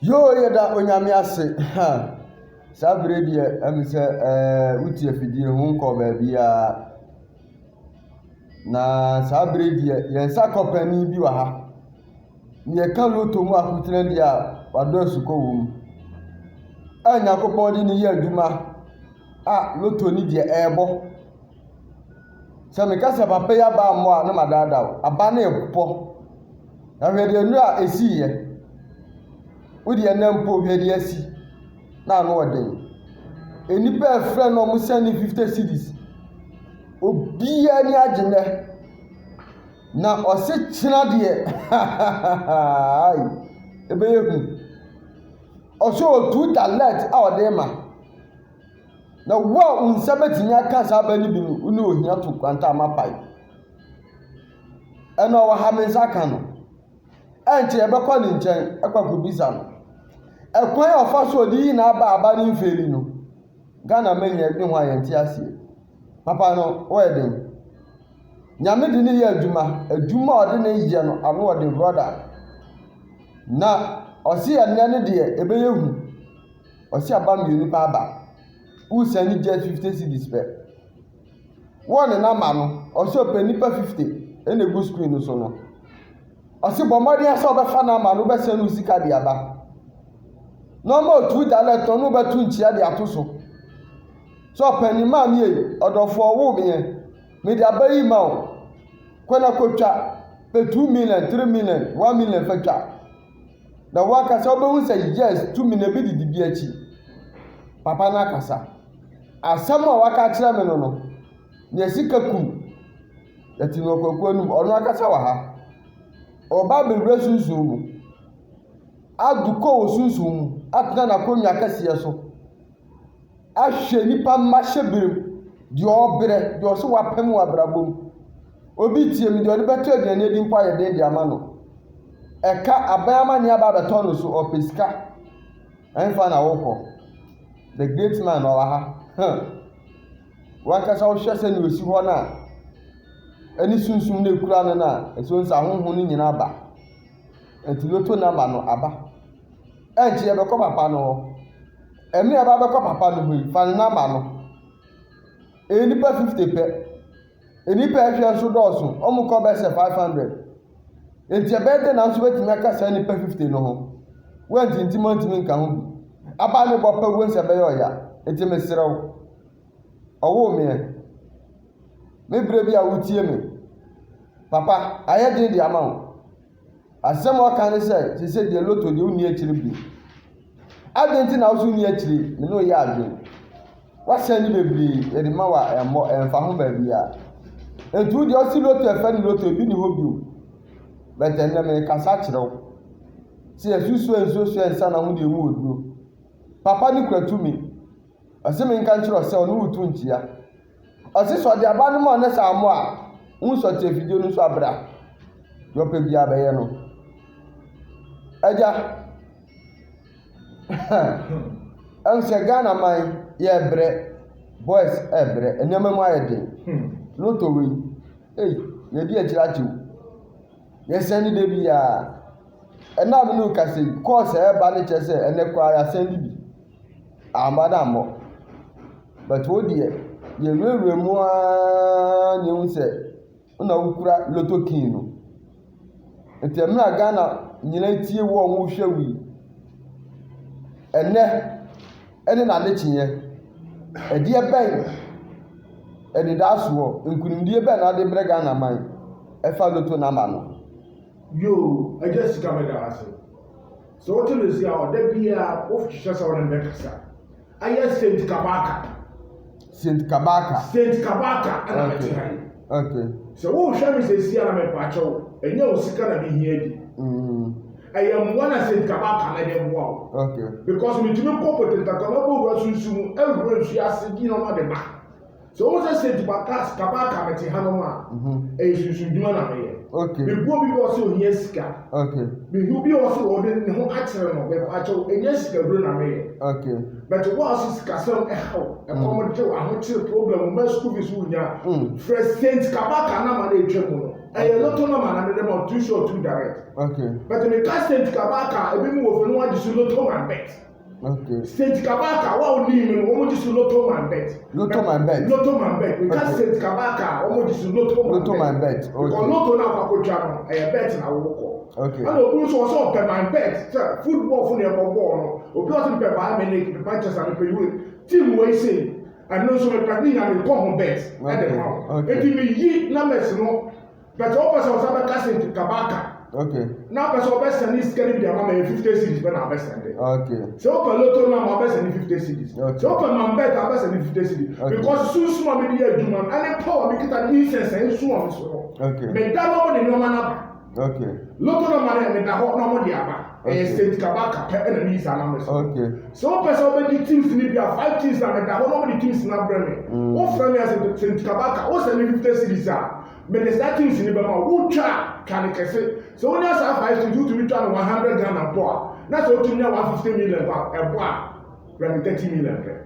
Yo yeda onyame ase ha sabre die am se utie fidie ho nko ba bia na sabre die yen sakopani bi wa ha ne ka loto mu akutre dia wado suko wo anya kopon di ni ye adwuma loto ni die ebo se me ka se papa ya ba mo a na madada aba na epo na hwede nu a esiye wodi enampo hwede asi na no oden enipa efre no mo send 50 cedis obia ni agene na ose kina de ai ebe yehu oso tu talent a ode ma na wo unsa betinya ka sa ba ni bi unu ohia to kwanta mapai eno wa ha mensa kan no enche ebe kwa ni nchen ekwa kubisa no ekwan ofa so di na aba ni mferi no Ghana menye bi ho ayenti ase papa no weden nyame di ni ye adwuma ode ne ye no anu ode brother na osi enne ne de ebe yehu osi aba mienu pa aba usani je 50 cedis pe won na ma no osi openi pa 50 ene go screen no so no osi bomodi asa obefa na ma no be se no sika de aba no mo tu dale to no be tu nchia de atoso so openi ma mi e odofo wo me de abayi ma o kwena kotwa pe 2 million 3 million 1 million fatwa na waka sa obehu say yes 2 million bi di bi achi papa na kasa asam a waka kira me no ne sika kum yati no kokko num ono akasa wa ha oba be resunsun mu aduko osunsun mu atna na konya kase so ahwe nipa mahye birim di obere di oso wapem wa brabom obi tie mi di ode beto aduane edi mpa ye de ama no eka abayama ni aba beto no so opeska enfa na woko the great man o ha wakasa wo hwese ni osi ho na ani sunsun na ekura no na eso nsa honhon ni nyina aba entiloto na ma no aba enchi ye bekọ papa no emi aba bekọ papa no hui fa na ma no enipa 50 pe enipa ehwe so doso omukọ be se 500 enti ebede na nso betimi aka sa enipa 50 no ho wenti ntimi nka ho bi aba ne bọ pe wonse be yo ya enti mesrew owo me bre bi a wutie me papa aye de di ama wo asem o kan se de loto de uni akiri bi adenti na wo uni akiri me no ya adwen wasa ni bebri e de ma wa emfa ho ba bi a entu de o si loto efa ni loto bi ni ho bi o betenne me kasa kirew si esusu ensa na ho de mu oduro papa ni kwatumi asem nka nkiro se onu wutu nchia ose so de aba no mo ne sa mo a unso te video no so abra yo pe bia be ye no aja se Ghana man ye bre boys ebre enyama mu ayede loto we ye di akira chiu ye send de bia ena me no kase course e ba ne chese ene kwa ya send bi amada mo but wo die ye wewe mu a ne unse una ukura loto kin no enti amna Ghana nyina tie wo wo hwewi ene na de chinye edie ben ene da so nkunimdie ben na de bre Ghana man efa loto na ma no yo I just come da ase so what you see how da bia of chisa wona mekasa aya Saint Kabaka ana metihan okay so wo hwa me se sia na me pacho enya osika na bi hia di I am one Saint Kabaka na dem wo okay because me tumi competent ka na bo wa sunsun every nsu ase di no ma de ba so wo se Saint Kabaka metihan no ma sunsun dwuma na me okay me bo bi wo se ohia sika okay me hu bi wo se wo de ne ho akere no be pacho enya sika bro na me okay but what is kasem how e come to ahoche problem ma school fees unya Saint Kabaka na ma na etwa mu no ɛyɛ lotto number na de ma too sure too direct Okay. but me ka Saint Kabaka ebi mu wo fe no agi so lotto man bet Okay. Saint Kabaka wa oni mi no wo agi so lotto man bet Lotto man bet. lotto man bet me ka Okay. Saint Kabaka wo agi so lotto man bet. Okay. because lotto na kwa ko twa no ɛyɛ bet na wo ko Okay. ana obi nso so pe man bet sɛ football fo ne ɛbɔ ball no obi ɔso pe ba me ne Manchester me pe you team wey say and no so me practice na me come bet and the how Okay. eti me yi numbers no but o person o sabe ka Saint Kabaka Okay. na person o be send this carry their mama 50 cedis be na be send it Okay. so o lotto na ma be send 50 cedis Okay. so o man bet a be send 50 cedis Okay. because soon me dey adwuma and power me kita ni sense and so on so Okay. me da no mo de no na Okay. lotto no man me da ho no mo de aba Okay. Saint Kabaka pe na ni sa na me so Okay. so person o be di teams ni bia 5 teams na me da ho no mo di teams na bre me o fra me as Saint Kabaka o send 50 cedis a me the start teams ni be ma wo twa kan kese so when you say 5 teams you to be twa 100 Ghana poor na so to me 150 million ba e bo a bre 30 million bre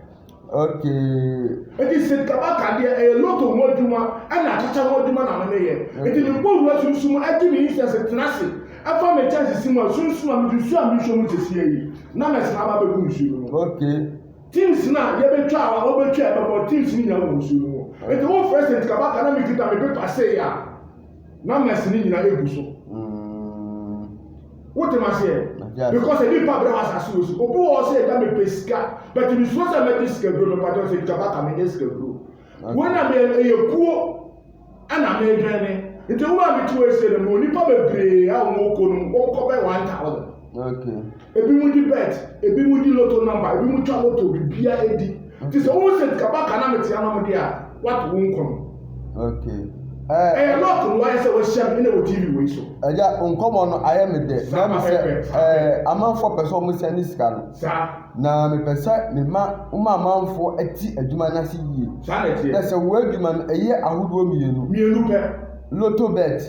Okay. eti Saint Kabaka de e lotto mo dwuma ana akacha mo dwuma na me ye eti me bo ruwa sunsum agi me instance tenase afa me chance sima sunsum am dusu am hwo mo tesi yi na me sna ba be gu nsu no Okay. teams na ye be twa a wo be twa e be teams ni nya wo nsu no eti wo first Saint Kabaka na me kita me paper say ya na me sni nyina egu so what am I say because e be pa bra was asu so obo wo say da me pesika but me so say me this schedule no pato Saint Kabaka me this schedule when am e kuo ana me dwane nti wo am ti we say no nipa bebre a wo ko no wo ko be 1000 Okay. ebi mu di bet ebi mu di lotto number ebi mu twa lotto bibia edi nti so wo Saint Kabaka na me tia no mo dia what wo nkom Okay. lock no why say we share in the TV we so Eja nkomo no aye me de na me say amanfo person mo se ni sika no sa na me pesa me ma amanfo ati adwuma na se yie sa na tie na se wo adwuma no eye ahodo mienu pe lotto bet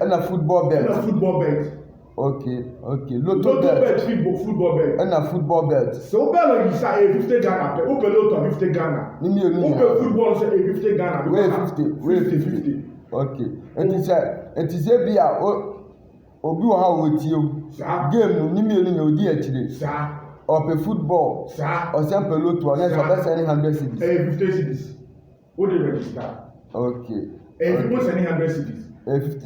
and football bet Okay. Lotto bet football bet and football bet so belo you say 50 Ghana pe o pe lotto 50 Ghana ni mienu o pe football say 50 Ghana we 50 Okay. Enti say bia obi wo ha wo tie game ni mienu nya odi akire sa or pe football or sample lotto na so be send 100 cedis 50 cedis o dey register Okay. people send 100 cedis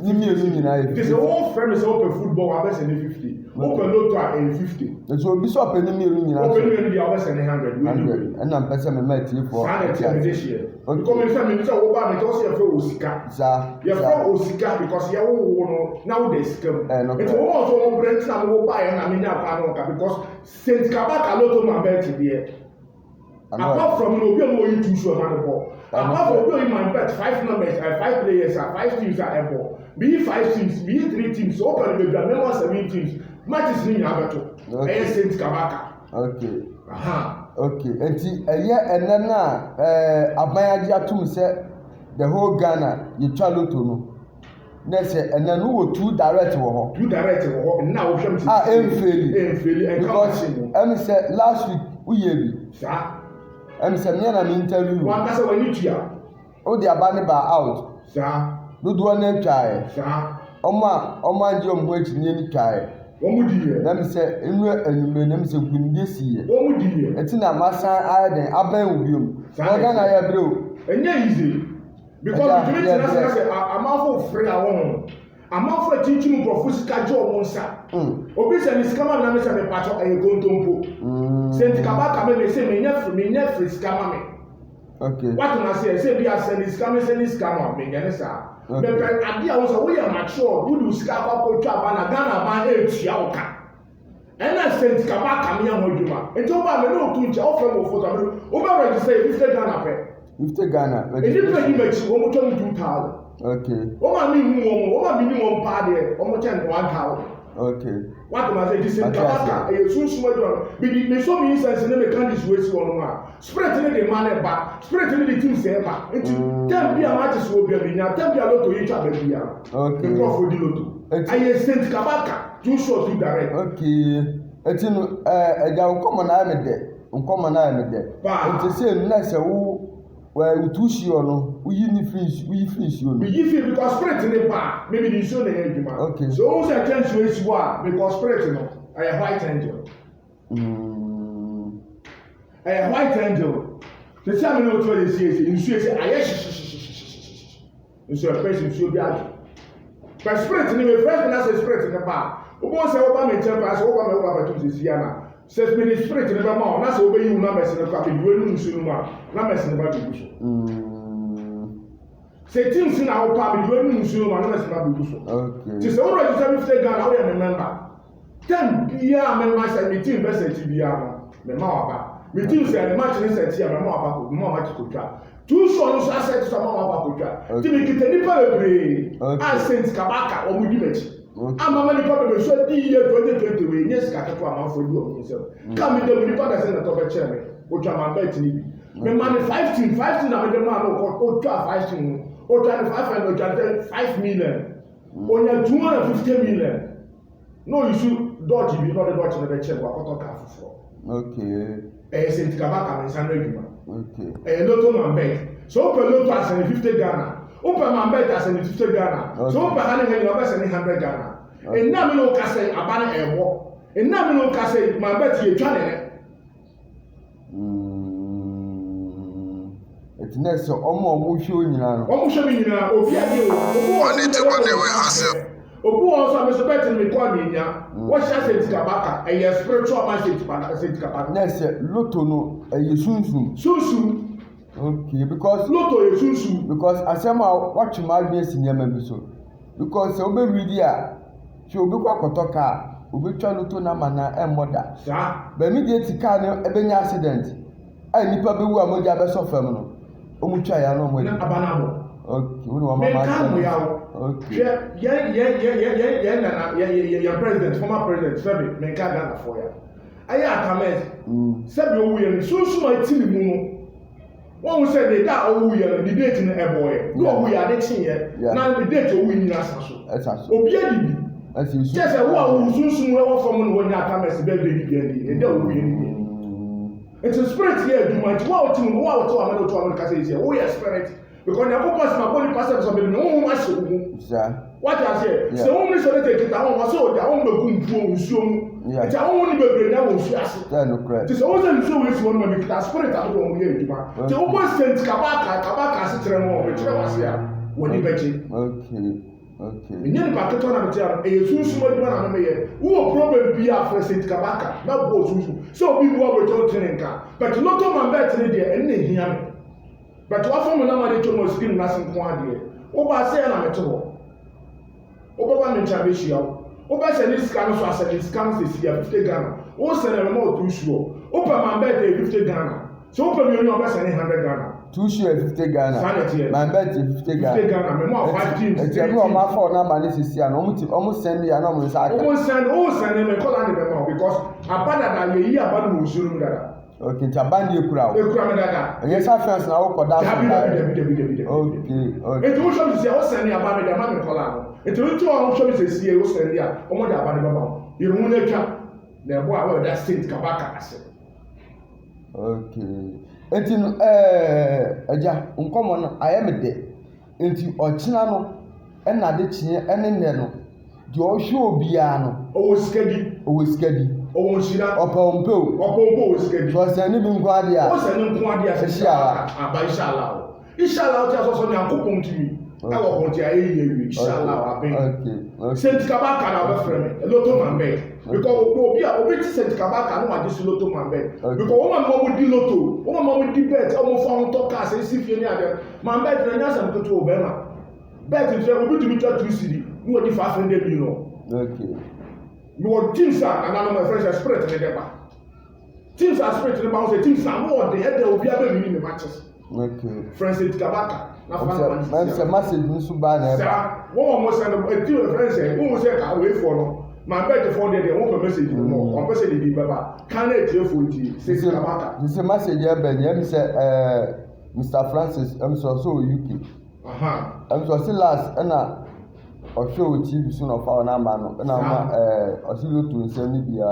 ni mienu nyina e this all friend say open football wa be send 50 open lotto a 50 so obi so pe ni mienu nyina open mienu dia wa send 100 we 100 and am pese me ma tie for because me say wo ba me to say for osika za ya for osika because ya wo no na wo dey scam it wo also wo brand na wo ba ya na me nya pa no ka because Saint Kabaka lotto ma bet there apart from no obi o you too sure man ball apart from obi man bet 5 numbers 5 players 5 teams are able be 5 teams be 3 teams so can be the number 7 teams matches ni nya beto e Saint Kabaka Okay. aha Okay. Enti eye enana aban agi atum se the whole Ghana you twa lotto no na se enanu wo two direct wo ho na wo hwem ti enfeli because em say last week uyebi sa em say me na me interview wan kasa wani tua o di abani ba out sa dodo na twae sa omo anje omho achinye ni twae wo mu di ye na me say enu enume na me say gunde siye wo mu di ye eti na masan aden aban obiom o ga na ya bro enye easy because you need to say amafo free awon amafo teaching profusika jo mo nsa obi se ni scammer na me se me pacho e gontompo Saint Kabaka me say me nya free scammer me Okay. What na say be as ni scammer me nya sa me pe ade a wo so we are mature we do sika kwa ko twa ba na Ghana ba e tua wo ka ena Saint Kabaka me ho dwuma ento ba me no tu nche o fa mo photo me o ba register 50 Ghana pe 50 Ghana. Eni pe ni machi wo mo twa 2000 Okay. o ma mi hu wo ma mi ni wo pa de o mo chen 1000 Okay. What am I saying? This is Kabaka. E so do. Me so me sense na me kan this way so no ma. Spirit ni the man ba. Spirit ni the team say ba. Enti dem bia match so bia bi nya. Dem bia lotto yi twa ba bia. Okay. The prof di lotto. Aye Saint Kabaka. Too short too direct. Okay. Eti no eja nkomo na me de. Nkomo na me de. Enti say na se wo Well, utushi ono, uyi ni fish ono. We give it because spirit in the bar, maybe the show the head. Okay. So also I can show you what because spirit no, I a white angel. I a white angel. The same no to say you say I so a person should be out. But spirit in the first when I say spirit in the bar. Obo say oba me temper, say oba me oba to this year. Says me the spirit in the bar, na say obey you na mercy na kwa be wenu nsu no na mercy na ba be so. Say things in our pub, you don't know my name. Okay. It's already 70 Ghana, I remember. 10 years, my master, me team message to be a mamma. Me team said, much necessary, my mamma, mamma to cook. 2 sons, I said to some mamma, to make it any pedigree. I sent Kabaka or Mudimage. I'm a many probably so the year 2020, yes, got a problem for you himself. Come in the Minipaka Center top chairman, which I'm a bet me. Me money 15, I made the man or 15. Or 500, 5 million. Or 250 million. No, you should dodge you not a dodge in the check what I for. Okay. A Saint Kabaka and San Regiment. Okay. A Lotto man bed. So open Lotto as in 50 Ghana. Open man bed as in 50 Ghana. So open handing your best in 100 Ghana. And now me no Castle Abana air war. And now me no Castle my bet you channel. It's next so omo show nyina no. Omo show nyina obi ade o. One te one we asem. Obu also me support me call me nya. What shall say Kabaka? A spiritual man say Kabaka. Next Lotto no yesunsun. Sunsun. Okay, because Lotto yesunsun. Because asema watch my business nyama bi so. Because obe read ya. She obi kwa kotoka. Obi twa Lotto na mana emoda. Sa. Ba mi dey tika no ebenya accident. Ai nipa be wu amoja be so fam no. Omutwa ya no mo. Na abanabo. Okay, we no mama. Okay. Yeah, president, former president, Sebi, men ka Ghana for ya. Aya atames. Sebi owu ye so my team mu no. One say the da owu ye the date na eboye. No owu ya de chin ye. Na the date owu ni asa so. Esa so. Obi adibi. Asi so. Just say wo owu sunsun we wo form no wonya atames be be bi e da owu ye ni. It's a spirit here do much. What to America says here. Oh, yes, spirit. Because the purpose of my body passes on the no one. What I say, so only so that they get our soul, their own boom, soon. It's our only baby now. It's also so it's one of the spirit of the one here. The open sense Kabaka, Citremo, which was here when he bet it. Okay. Nyen paketo na metia e sunsu mo dima na me ye wo problem bi afre Saint Kabaka na bo sunsu so bi bo bo to nka but Lotto man bet ne de en ne hia me but wa fo mo na ma de to mo skin na sin ko ade wo ba se na meto wo wo ba me chabe hia wo ba se ni scan so ase ni scan se sia 50 Ghana wo se na mo to sure wo pa man bet 50 Ghana so wo pa mi onyo ba se ni 100 Ghana 2 share 50 Ghana. My bet 50 Ghana. 50 Ghana. Me more 5 teams. It's a no ma for number this is here. Almost send me and almost send me call on them because abada da ye abada mo suru dada. Okay, tabandi ekura. Ekura me dada. Yes, our friends na wo koda. Okay. It will show me say o send ya abada da ma me call on. It will show me say see o send ya. O mo da abada baba. Irun na twa. Na ebo awe that Saint Kabaka ase. Okay. Enti no aja nkomo no ayemede enti ochina no na de chie ene ne no de o hwe obia no owo skadi owo shira opompo owo skadi so se ni bi nko ade a o se ni nko ade a se aba inshallah o ti aso so ni akopon timi e wo kon ti aye inshallah abin okay Saint Kabaka na be frame Lotto man be because obi ti Saint Kabaka no ade Lotto man be because o ma di Lotto o ma di bet o mo fa on to ka se si fie ni ade man bet na nya sam to o be ma bet je obi to mi twa 2 cedi no di 500 million okay no teams are and my friends spirit in the teams are spirit in the bounce teams are more the head obi abe mi matches okay friends Saint Kabaka na man say message nso ba na eba won mo send a team friends won say ka we for no man bet for there won message no on message bi baba can e tie for ti Saint Kabaka this message e be nyam say Mr Francis so UK so still last na o show TV so no fa na ma no na ma o si Lotto nsem ni bia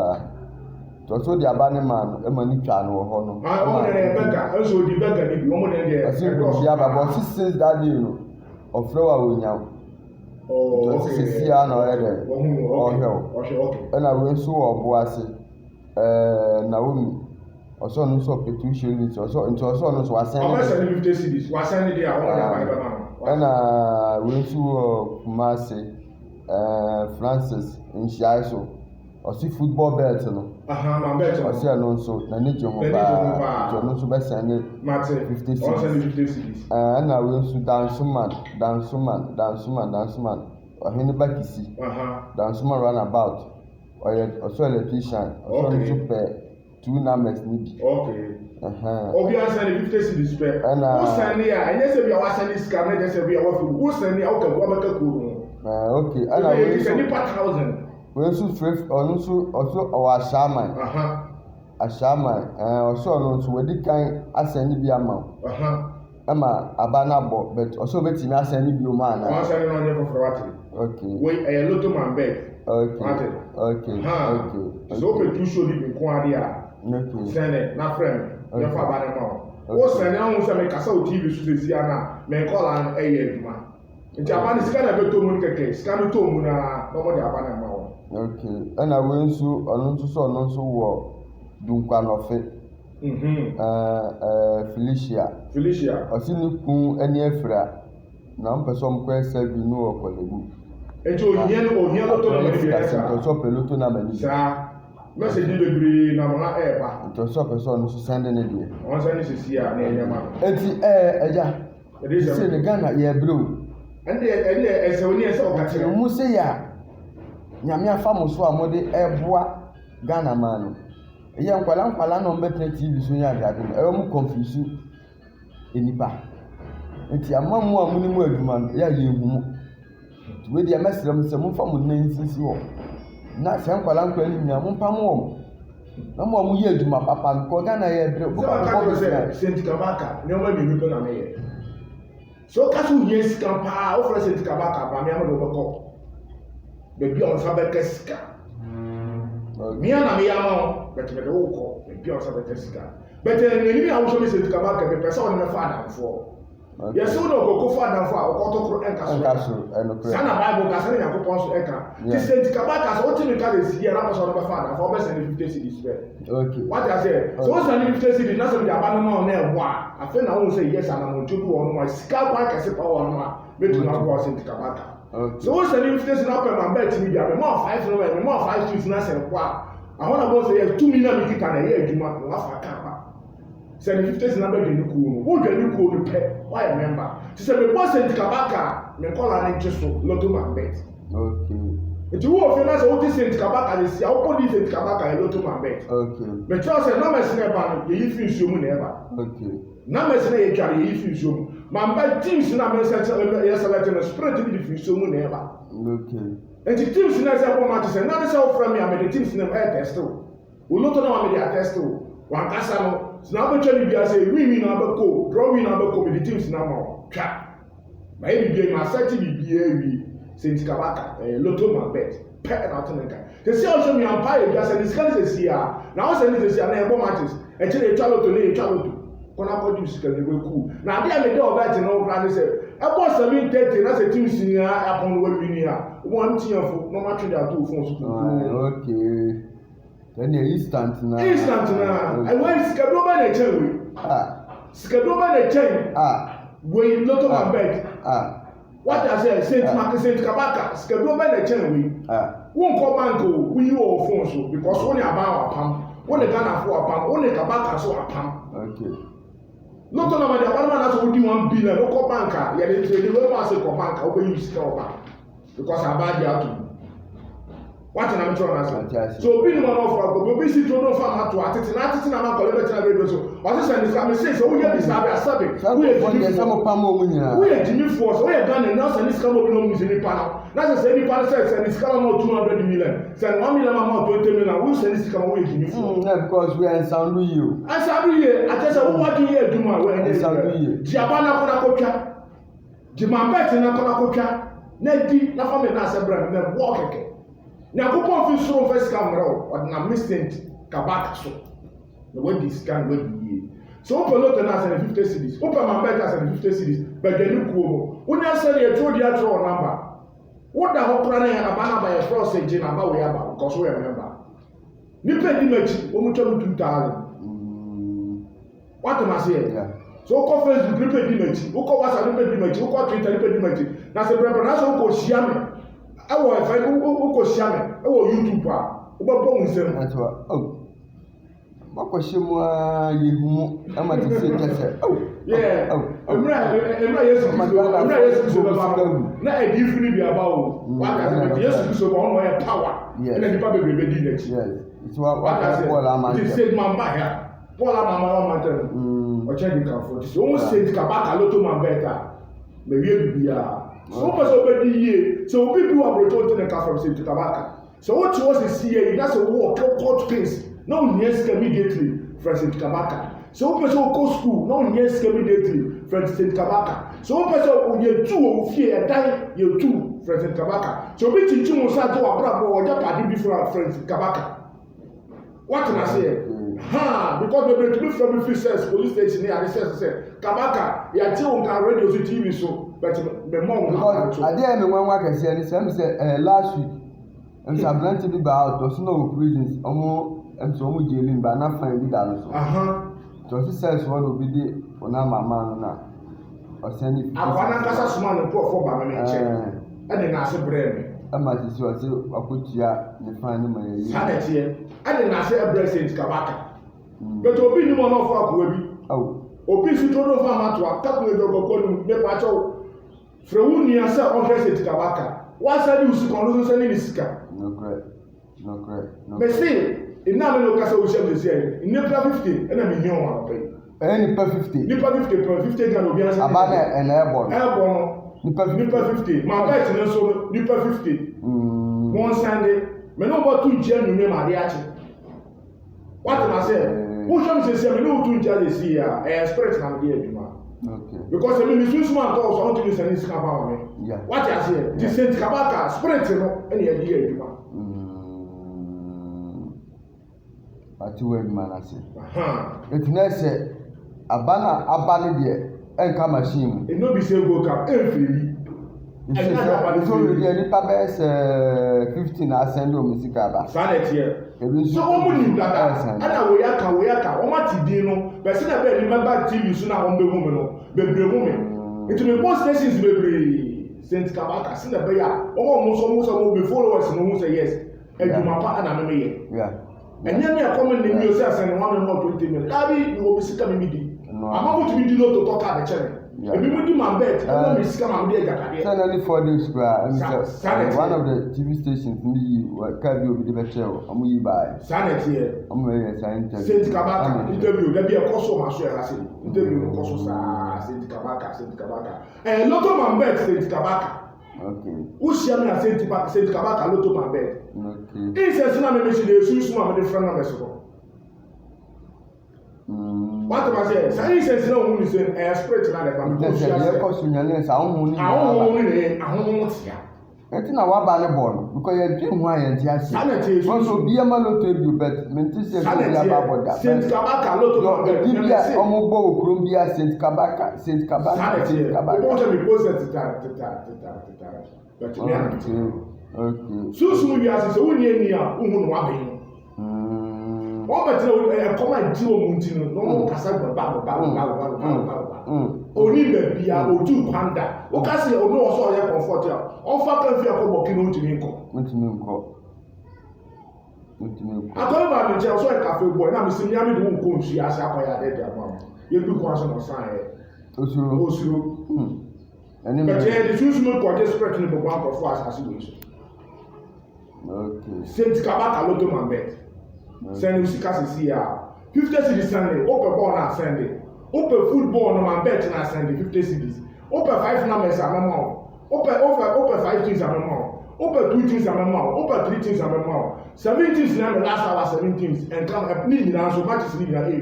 to so the aba ne man e ma ni twa no ho no omo de bega enso di bega ni bi omo de de asi ya ba but since that day no ofrewa wonya okay sisi ya na ere okay na we so obo ase Naomi also no so petition it also no so asen o send 50 cedis wa send dia o ya ba na we so Kumasi Francis Nshiaiso osi football belt no na belt osi no so na ne je ho ba to no so be send 50 cedis o send 50 cedis na we so dansuman ohini bakisi dansuman run about also electrician also super 2 numbers need okay obi send 50 cedis pe o send ya enye se bia wa send scan na je se bia wa fu o send ya o ka go maka ko no okay ana we send 1000 we so straight on so also our shaman ashaman also no so we kan asend bia ma ama abana bo but also betimi asend bi o ma na o send no nye for what okay we lotto man bet okay so pe tu show di ko ade a send na friend ya fa ba na ma o send na so me kasa o tv so si ana me call an aduma nti abana sika na beto mu keke sika no to mu na no mo de abana ma o okay ana we nsu onu nsu so onu nsu wo dunkwa no fe Felicia osini kun eni efra na mpeso mkwe sebi nu okolegu ejo onye lo to na me esa to so peloto na mani sa message ni bebre na ma eba to so peso no so send ne die on send ni sisi a na enyama enti eja se ne Ghana ye bro ende ese oni ese okate mu se ya nyame afa mo so amode eboa Ghana man ye nkwala no mbetne TV so nya ade e mu confuse enipa enti amamu amuni mu aduma no ya ye hu mu we dia mesrem se mu fa mu nan sisi ho na se nkwala ni nya mu pam wo na mu ye aduma papa ko Ghana ye bre ko ko se Saint Kabaka ne o ma bi ko na me ye so kasu yes kampa o fra Saint Kabaka ba me amado beko be bi on sa be keska mi ana me yama but me do ko be bi on sa be keska but ni mi awo so me Saint Kabaka be pesa on me fa adamfo yes so no go fa adamfo a ko to kro enka so sana Bible ka sana yakopon so enka ti Saint Kabaka so ti mi ka le si ya na pesa on me fa adamfo be send 50 cedis be okay what I say so send 50 cedis na so be aba no na e wa afi na won say yes ana mo jodu won ma sika kwa ka se pa won ma betu na ko Saint Kabaka so won send 50 cedis na pe man bet mi dia me mo 5 no me mo 5 cedis na se kwa ahona bo say yes 2 million mi kita na ye adwuma no afa ka pa send 50 cedis na be de ku no wo de ku no pe why remember ti say me bo Saint Kabaka me call an ncheso lotto man bet okay eti wo fi na say wo ti Saint Kabaka le si a wo di Saint Kabaka e lotto man bet okay me trust say no me sine ba no ye fi nsuo mu na e ba okay na me sine ye tware ye fi nsuo mu man ba teams na me say ye select no spread bi fi nsuo mu na e ba okay enti teams na say wo match say na say wo from me am the teams na e test wo lotto na wa me dey test wan kasa no na ba twa ni bia say win na ba ko draw win na ba ko me the teams na ma twa ba e bi ma set bi bia wi Saint Kabaka lotto man bet pet na to nka they say also me empire bia say this can say sia na o say this sia na e bo matches e chere twa lotto na e twa lotto kona ko di sika ne go ku na dia me dey obet no kra ne say e bo 730 na say teams ni upon we win here one team for no match dey to phone so okay then instant na I went sika do ba na chen sika do ba na chen we lotto man bet what I say Saint Kabaka sika do ba na chen we won ko bank o we your phone so because when you about apam when the Ghana for apam when the Kabaka so apam okay lotto na ma dia ba na so di 1 billion no ko bank ya dey trade we ma say ko bank o be use sika o ba because about dia to what na me try na so bi no ma for go be si to no fa ma to atete na ma collect na radio so o say send this me say so we dey sabe asabe we dey some pam o nyina we dey Jimmy Force we dey Ghana na send this come no mu ni pa na say ni pa send this come no 200 million send 1 million ma 20 million we send this come we Jimmy Force because we are sound you I just say what do you do ma we dey sound you ji abana ko twa ji ma bet na ko twa na di na fa me na say bra me walk keke Nyankopɔn fi soro first camera o na missent kabak so na we scan we be so open lot na 50 cities open my bet as 50 cities but the new kuo wo nya say e throw dia throw number what da ho kra na ya aba na ba e cross engine aba we aba because we remember ni pe di machi o mu tell 2000 what am I say so ko Facebook ni pe di machi o ko WhatsApp ni pe di machi o ko Twitter ni pe di machi na se brother na so ko share me awo e fa ko share me awo YouTube a o ba bon nsem Makwashimwa yihumu ama tise kese. Yeah. Emra Yesu baba. Na e di fini bi aba o. Waka se Yesu so ba ono e power. Na di pa bebe be di next. Yes. It's what Paul Amanda. It said mamba here. Paul Amanda o che di kan for. So o said kabaka loto man better. Me wie bia. So person be di ye. So obi bi wa broto to the ka from say to kabaka. So what was see here, that's a war court case. No yes immediately from St. Kabaka. So person go school, no yes immediately from St. Kabaka. So person you two of fear die you two from St. Kabaka. So be teaching us how to abroad or just party before from St. Kabaka. What can I say? Because we be from the first police station here, I say Kabaka, ya ti on can radio TV so but the mom because I didn't know when I say last week. And so I'm to be about to know prisons almost and so much jailing, but not finding that. So she says what will be the on our mamma or send it. I want to small and poor for my and then I said, Bremy. I might as well say, I put ya the final money. Sanity, and then I say a blessing to Kabaka. But to be no one of our baby. Oh, Obisu told of our to a couple of dog, the patrol. Freunia said, on her to Kabaka. What's that you see sending this car? No great. But still, in now no castle we shall say, in Nipa 50, and I mean, you want to pay. Nipa 50. Nipa 50 can be answered. Abana and airborne. Airborne. Nipa 50. My bet in so Nipa 50. One Sunday, me no about 2 January, my dear. What am I saying? Who shall say, me no 2 January see ya, I express my dear. Okay. Because I mean, Miss Usman calls on to listen to me. Yeah. What I say, the Saint Kabaka, spread any idea you want. But you will manage it. It's necessary. Abana there, and come machine. It no be say go come every. It's already any pabes 15 I send you music about. Sanity here. So omu that ana we aka o ma ti din no be se na be remember TV so na on be woman no bebre woman it me post stations bebre Saint Kabaka se na be ya o mo be followers no who say yes eduma pa ana me ye yeah and then me comment na mi o say asan 120 million abi you go be sika me di ama go to be no to talk at the channel ebi mo di man bet na me sika ma me dey jakade send only 4 days square and one of the TV stations me can be obi the better am yi buy sanity here am we science Saint Kabaka interview that be a course ma so ya say interview no course sa Saint Kabaka lotto man bet Saint Kabaka okay who share me Saint Kabaka lotto man bet okay is say na me she dey susu ma me friend na me so what am I say? Say sense no who say spirit na the family because she dey cause nyane sa hu ni ahun tia etina wa ba le born because you dream who I enti ase so bi ama lotto you bet menti say so bi aba boda Saint Kabaka lotto bet bi bia omo gbo okrom bia Saint Kabaka we want to be post that but okay so we as so we ni a hu no wa be wọ́n bẹ̀ tí ẹ̀kọ́ máa jí omi ti nù lọ́wọ́ kásá gbọ̀ngbà oní bẹ̀bí a ojú pàǹdà ó kásì ọ̀nà ọ̀sọ̀ ọ̀yẹ́ kọ̀ǹfọ̀tì à ọ̀fà kẹfì ẹ̀kọ́ bọ̀ kí ni ó ti ní nkọ̀. àtọ́wé bá mi jẹ́ ọ̀sọ̀ ẹ̀ka fẹ́ bọ̀ ẹ̀ náà mi sì ní àmì ìdíwọ̀n nǹkan oṣù yà á sí akọ̀yà àdẹ́dẹ́ àmọ́ yẹ bí kò aṣọ ọ̀sán ẹ̀ osuro bẹ̀tẹ̀ ẹ̀ di sunsun kọ̀ dé spirit ní gbogbo àkọ́fọ́ àṣàṣì wẹ̀ Saint Kabaka lotto man bet send usika sisi ya 50 cedis Sunday open ball na Sunday open football no man bet na Sunday 50 cedis open 5 numbers amemo open 5 things amemo open 2 things amemo open 3 things amemo 7 things na the last hour 7 things and come ni na so match ni na e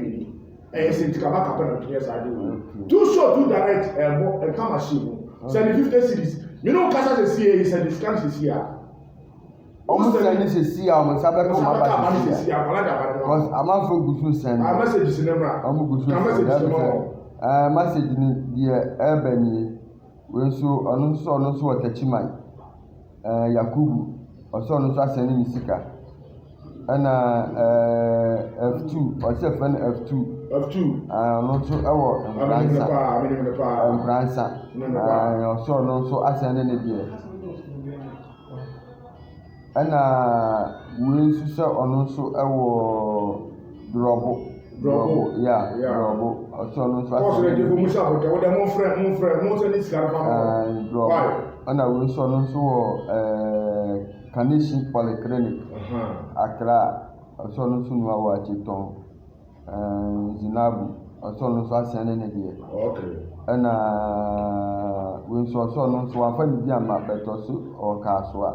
ni Saint Kabaka pen to yes I do too short too direct and come machine send 50 cedis you know kasa say is a discount this year almost any see am sabe ko ma ba see am ala da ba because am for gusu send a message si nemra am gusu send message ni die ebani we so onu so watachiman Yakubu also onu so asene ni sika ana F2 also fan F2 no so ewo Fransa also no so asene ni die ana we so se onu so ewo drobo yeah drobo also no so asene ni die musa bo de mon frère mo se ni sika fa ana we so no so Kanisi Polyclinic Accra also no so no wa chiton Zinabu also no so asene ni die okay ana we so no so afa ni dia ma beto so o ka so a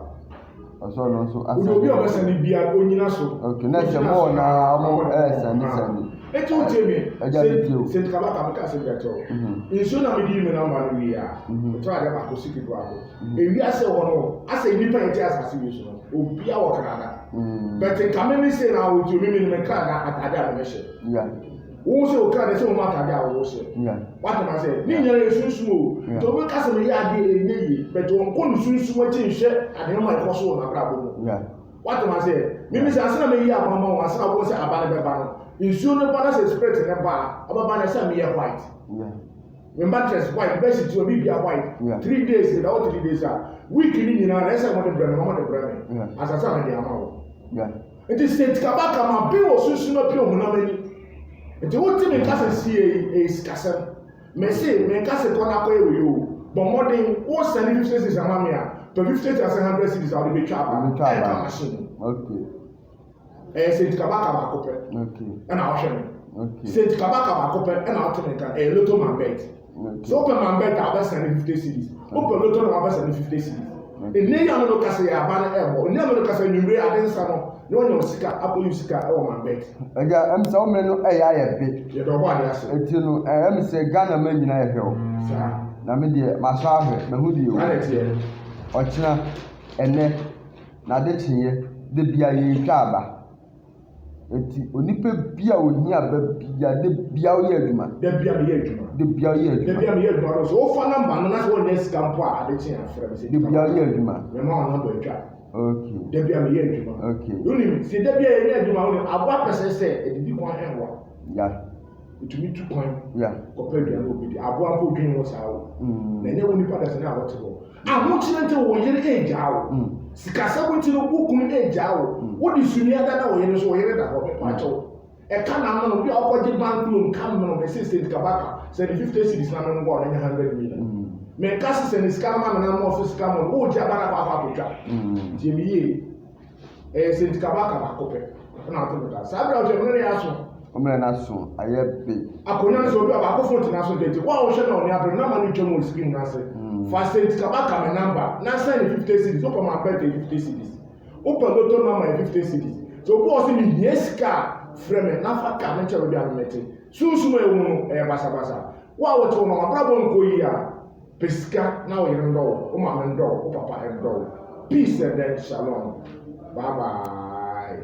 also no so asene obi o besa ni bia onyina so okay na se mo na mo sani etu temi se kaba ka se beto inso na me di me na ma no wi a to ade ba ko sikidu ako ewi ase wono ase ni pa enti asase wi so obi a wo kana but kamemi se na wo to mi me kana atade a me she wo se o kana se o ma atade a wo she what am I say ni nyere sunsun o to we ka se me ya de enyeyi but won ko nu sunsun wa chi nhwe ade ma ko so na bra bo what am I say mimi se asena me yi abama wa asena bo se abane be ba no insu no ba na se spread ne ba ababa na se me ye white remember just white be she to be white 3 days na all 3 days week ni nyina na se mo de breme mo de breme asasa me de ama wo it is said kabaka ma bi wo sunsun no pi ohuna mani it wo ti me ka se sie skasem me se me ka se kona ko ewe yo but modern wo send 50 cities amame a to 50 to 100 cities out be twa machine okay said kabaka ba ko pe okay na wo hwe okay said kabaka ba ko pe na wo to me kan lotto man bet so open man bet a send 50 cities open lotto no a send 50 cities ene ya no ka se ya ba na ebo ene no ka se nwure adensa no ne onyo sika apo sika e wo man bet eja em se o me no e ya ye be ye do ba dia se eti no em se Ghana ma nyina ye hwe sa na me de ma so ahwe na hu di o ana tie o kina ene na de chiye de bia ye twa aba eti onipa bia ohia ba bia de bia o ye aduma de bia me ye aduma de bia o ye aduma de bia me ye aduma so o fa number no na so ne sika mpo a de chi afre me se de bia o ye aduma me ma ona do etwa okay de bia me ye aduma okay uni si de bia ye aduma o abwa pese se e di kwan enwa ya itumi tu kwan ya ko pe bia no bi abwa mpo dwin wo sa wo na nye woni pa da se na wo te wo mo chi nte wo yere e ja wo sika sa wo ti no bukun e ja wo wo di suni ada na wo yere so wo yere da ho pa cho e ka na no bi okoje bank loan kam no me se kabaka se 50 cities na no go na 100 million me ka se ni ska ma na mo office ka mo wo ja bana kwa kwa twa ti mi ye se kabaka ba ko pe na to da sa bra o je mo ne ya so o me na so aye be akonya so bi aba ko phone na so de wa o she na oni abre na ma ni twemo screen na se facet kabaka me number na send 50 cities open my birthday 50 cities open lotto number 50 cities so bo o se ni yeska frame na fa ka me chere bi amete sunsumo ewu no basa basa wa wo to no abra bo nko yi a pesika na wo yero ndo o ma me ndo o papa ndo peace and then shalom bye bye